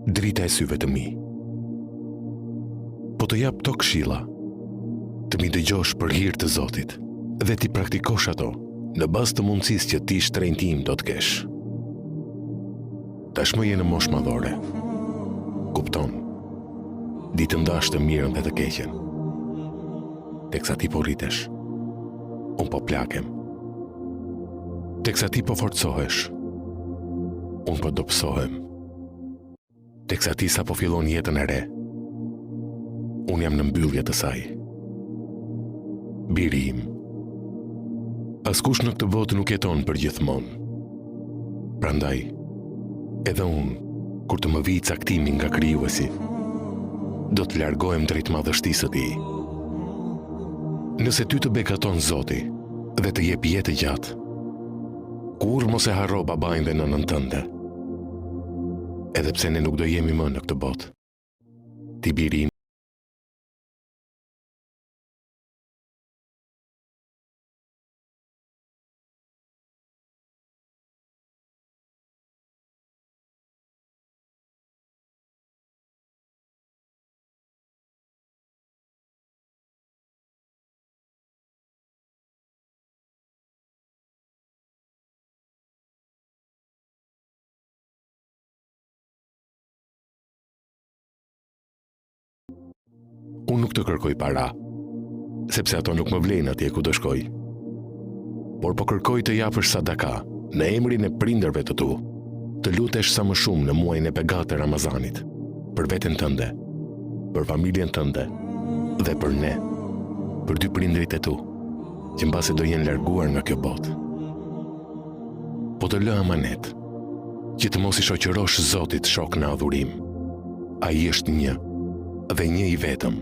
drita e syve të mi. Po të jap to këshilla, të mi dëgjosh për hir të Zotit dhe ti praktikosh ato në bazë të mundësisë që ti shtrenjtim do të kesh. Tashmë je në moshë madhore. Kupton, ditë ndash të mirën dhe të keqen. Teksa ti po rritesh, unë po plakem. Teksa ti po forcohesh, unë po dobësohem. Teksa ti sa po fillon jetën e re, unë jam në mbyllje të saj. Biri im, askush në këtë botë nuk jeton për gjithmonë. Prandaj, edhe unë, kur të më vijë caktimi nga krijuesi, do të largohem drejt madhështisë së tij. Nëse ty të bekaton Zoti dhe të jep jetë gjatë, kur mos e harro babain dhe nënën tënde. Edhe pse ne nuk do jemi më në këtë botë. Ti biri im, unë nuk të kërkoj para, sepse ato nuk më vlejnë atje ku do shkoj. Por po kërkoj të japësh sadaka në emrin e prindërve të tu, të lutesh sa më shumë në muajin e Begat të Ramazanit, për veten tënde, për familjen tënde dhe për ne, për dy prindrit e tu, që mbase do jenë larguar nga kjo botë. Po të lë amanet, që të mos i shoqërosh Zotit shok në adhurim. Ai është një dhe një i vetëm.